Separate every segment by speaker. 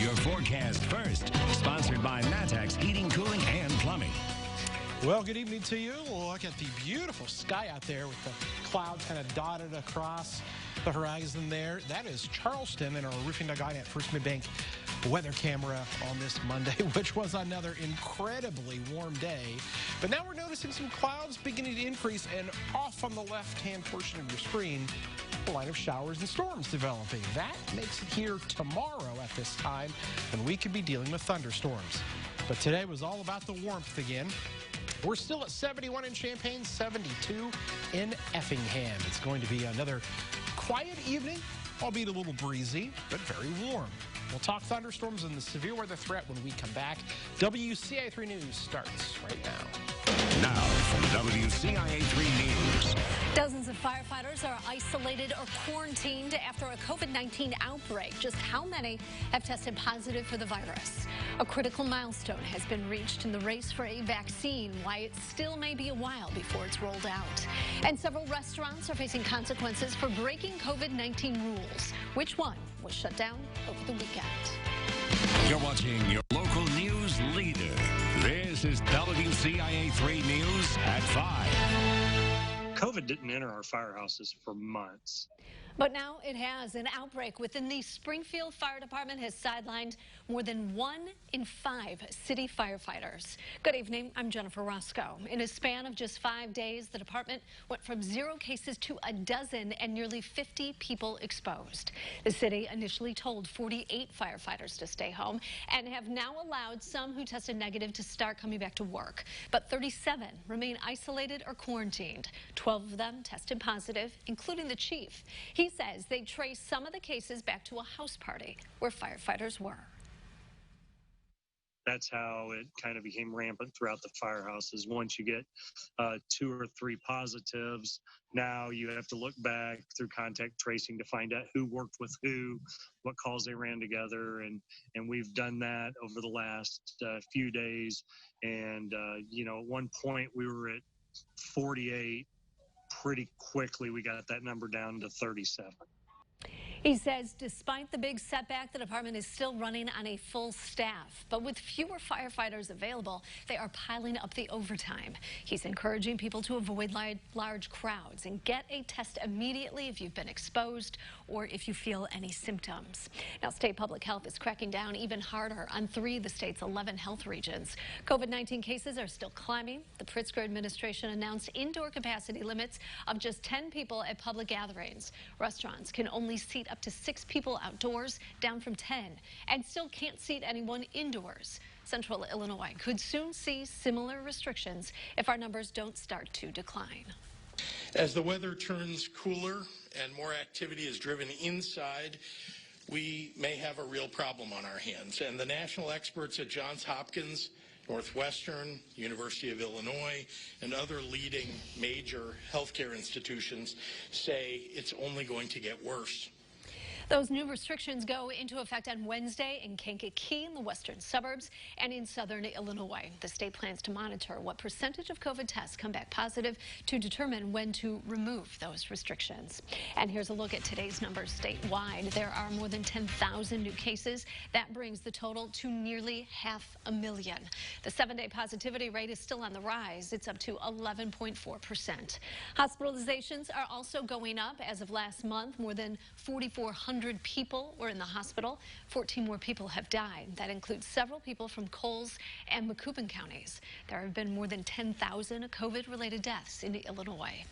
Speaker 1: Your forecast first, sponsored by Matex Heating, Cooling, and Plumbing.
Speaker 2: Well, good evening to you. Look at the beautiful sky out there with the clouds kind of dotted across the horizon there. That is Charleston and our roofing guy at First Mid-Bank weather camera on this Monday, which was another incredibly warm day. But now we're noticing some clouds beginning to increase, and off on the left-hand portion of your screen, a line of showers and storms developing. That makes it here tomorrow at this time, and we could be dealing with thunderstorms. But today was all about the warmth again. We're still at 71 in Champaign, 72 in Effingham. It's going to be another quiet evening, albeit a little breezy, but very warm. We'll talk thunderstorms and the severe weather threat when we come back. WCIA 3 News starts right now.
Speaker 1: Now from WCIA 3 News.
Speaker 3: Dozens of firefighters are isolated or quarantined after a COVID-19 outbreak. Just how many have tested positive for the virus? A critical milestone has been reached in the race for a vaccine, why it still may be a while before it's rolled out. And several restaurants are facing consequences for breaking COVID-19 rules. Which one was shut down over the weekend?
Speaker 1: You're watching your local news leader. This is WCIA 3 News at 5.
Speaker 4: COVID didn't enter our firehouses for months.
Speaker 3: But now it has. An outbreak within the Springfield Fire Department has sidelined more than 1 in 5 city firefighters. Good evening. I'm Jennifer Roscoe. In a span of just 5 days, the department went from 0 cases to a dozen and nearly 50 people exposed. The city initially told 48 firefighters to stay home and have now allowed some who tested negative to start coming back to work. But 37 remain isolated or quarantined. 12 of them tested positive, including the chief. He says they traced some of the cases back to a house party where firefighters were.
Speaker 4: That's how it kind of became rampant throughout the firehouses. Once you get 2 or 3 positives, now you have to look back through contact tracing to find out who worked with who, what calls they ran together, and we've done that over the last few days. And at one point we were at 48. Pretty quickly, we got that number down to 37.
Speaker 3: He says despite the big setback, the department is still running on a full staff. But with fewer firefighters available, they are piling up the overtime. He's encouraging people to avoid large crowds and get a test immediately if you've been exposed or if you feel any symptoms. Now, state public health is cracking down even harder on 3 of the state's 11 health regions. COVID-19 cases are still climbing. The Pritzker administration announced indoor capacity limits of just 10 people at public gatherings. Restaurants can only seat up to 6 people outdoors, down from 10, and still can't seat anyone indoors. Central Illinois could soon see similar restrictions if our numbers don't start to decline.
Speaker 5: As the weather turns cooler and more activity is driven inside, we may have a real problem on our hands. And the national experts at Johns Hopkins, Northwestern, University of Illinois, and other leading major healthcare institutions say it's only going to get worse.
Speaker 3: Those new restrictions go into effect on Wednesday in Kankakee in the western suburbs and in southern Illinois. The state plans to monitor what percentage of COVID tests come back positive to determine when to remove those restrictions. And here's a look at today's numbers statewide. There are more than 10,000 new cases. That brings the total to nearly 500,000. The 7-day positivity rate is still on the rise. It's up to 11.4%. Hospitalizations are also going up. As of last month, more than 4,400 people were in the hospital. 14 more people have died. That includes several people from Coles and Macoupin counties. There have been more than 10,000 COVID-related deaths in Illinois.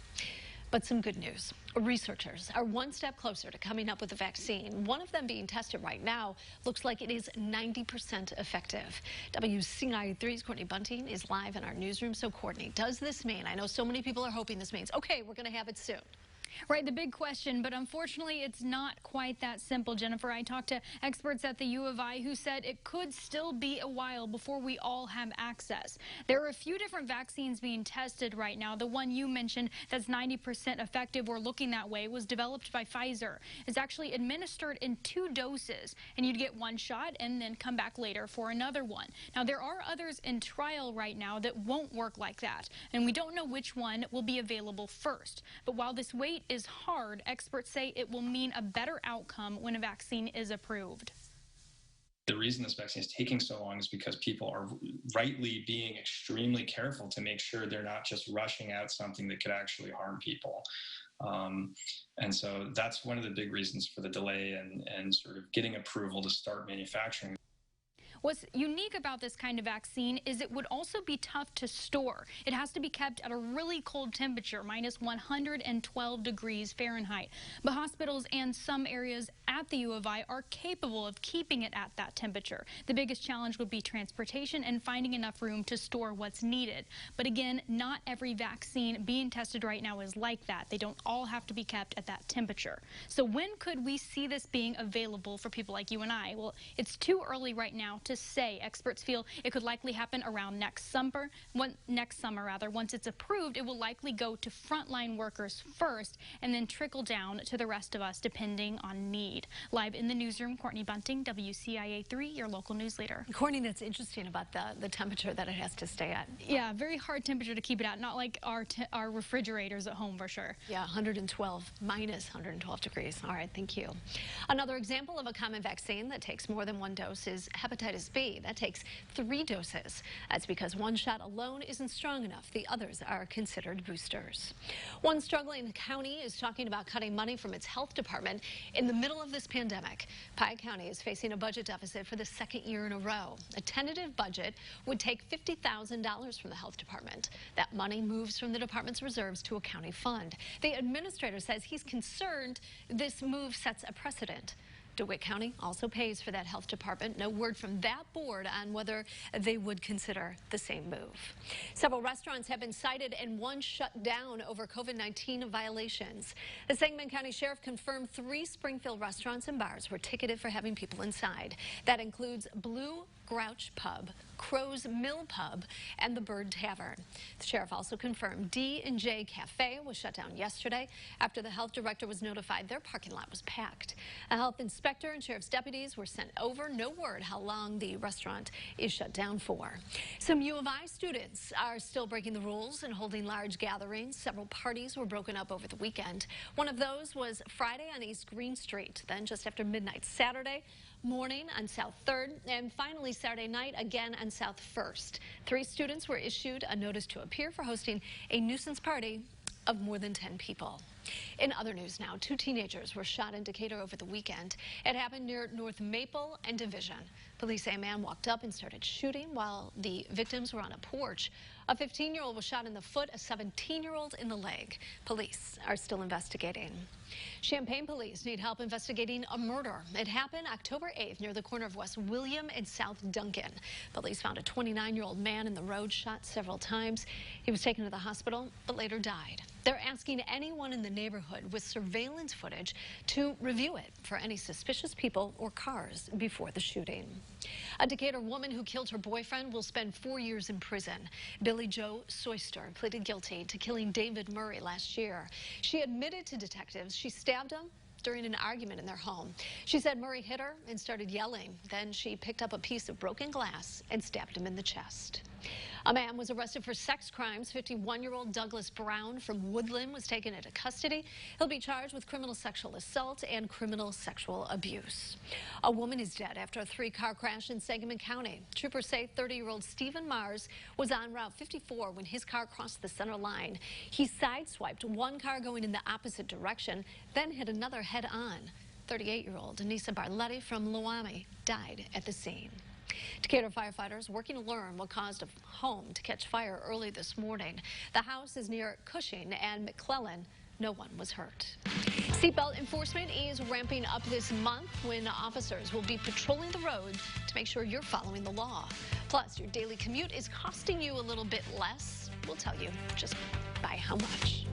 Speaker 3: But some good news. Researchers are one step closer to coming up with a vaccine. One of them being tested right now looks like it is 90% effective. WCIA 3's Courtney Bunting is live in our newsroom. So, Courtney, does this mean, I know so many people are hoping this means, okay, we're going to have it soon.
Speaker 6: Right, the big question, but unfortunately it's not quite that simple, Jennifer. I talked to experts at the U of I who said it could still be a while before we all have access. There are a few different vaccines being tested right now. The one you mentioned that's 90% effective or looking that way was developed by Pfizer. It's actually administered in 2 doses, and you'd get 1 shot and then come back later for another one. Now, there are others in trial right now that won't work like that, and we don't know which one will be available first. But while this wait is hard, experts say it will mean a better outcome when a vaccine is approved.
Speaker 7: The reason this vaccine is taking so long is because people are rightly being extremely careful to make sure they're not just rushing out something that could actually harm people. And so that's one of the big reasons for the delay and sort of getting approval to start manufacturing.
Speaker 6: What's unique about this kind of vaccine is it would also be tough to store. It has to be kept at a really cold temperature, minus 112 degrees Fahrenheit. But hospitals and some areas at the U of I are capable of keeping it at that temperature. The biggest challenge would be transportation and finding enough room to store what's needed. But again, not every vaccine being tested right now is like that. They don't all have to be kept at that temperature. So when could we see this being available for people like you and I? Well, it's too early right now to say. Experts feel it could likely happen around next summer. Once it's approved, it will likely go to frontline workers first and then trickle down to the rest of us depending on need. Live in the newsroom, Courtney Bunting, WCIA 3, your local news leader.
Speaker 3: Courtney, that's interesting about the temperature that it has to stay at.
Speaker 6: Yeah, very hard temperature to keep it at, not like our refrigerators at home for sure.
Speaker 3: Yeah, minus 112 degrees. All right, thank you. Another example of a common vaccine that takes more than one dose is hepatitis B. That takes 3 doses. That's because one shot alone isn't strong enough. The others are considered boosters. One struggling county is talking about cutting money from its health department in the middle of this pandemic. Pike County is facing a budget deficit for the 2nd year in a row. A tentative budget would take $50,000 from the health department. That money moves from the department's reserves to a county fund. The administrator says he's concerned this move sets a precedent. DeWitt County also pays for that health department. No word from that board on whether they would consider the same move. Several restaurants have been cited and one shut down over COVID-19 violations. The Sangamon County Sheriff confirmed 3 Springfield restaurants and bars were ticketed for having people inside. That includes Blue Grouch Pub, Crow's Mill Pub, and the Bird Tavern. The sheriff also confirmed D&J Cafe was shut down yesterday after the health director was notified their parking lot was packed. A health inspector and sheriff's deputies were sent over. No word how long the restaurant is shut down for. Some U of I students are still breaking the rules and holding large gatherings. Several parties were broken up over the weekend. One of those was Friday on East Green Street, then just after midnight Saturday morning on South 3rd, and finally Saturday night again on South 1st. 3 students were issued a notice to appear for hosting a nuisance party of more than 10 people. In other news now, 2 teenagers were shot in Decatur over the weekend. It happened near North Maple and Division. Police say a man walked up and started shooting while the victims were on a porch. A 15-year-old was shot in the foot, a 17-year-old in the leg. Police are still investigating. Champaign police need help investigating a murder. It happened October 8th near the corner of West William and South Duncan. Police found a 29-year-old man in the road, shot several times. He was taken to the hospital, but later died. They're asking anyone in the neighborhood with surveillance footage to review it for any suspicious people or cars before the shooting. A Decatur woman who killed her boyfriend will spend 4 years in prison. Billy Joe Soyster pleaded guilty to killing David Murray last year. She admitted to detectives she stabbed him during an argument in their home. She said Murray hit her and started yelling. Then she picked up a piece of broken glass and stabbed him in the chest. A man was arrested for sex crimes. 51-year-old Douglas Brown from Woodland was taken into custody. He'll be charged with criminal sexual assault and criminal sexual abuse. A woman is dead after a 3-car crash in Sangamon County. Troopers say 30-year-old Stephen Mars was on Route 54 when his car crossed the center line. He sideswiped one car going in the opposite direction, then hit another head-on. 38-year-old Denisa Barletti from Loami died at the scene. Decatur firefighters working to learn what caused a home to catch fire early this morning. The house is near Cushing and McClellan. No one was hurt. Seatbelt enforcement is ramping up this month when officers will be patrolling the road to make sure you're following the law. Plus, your daily commute is costing you a little bit less. We'll tell you just by how much.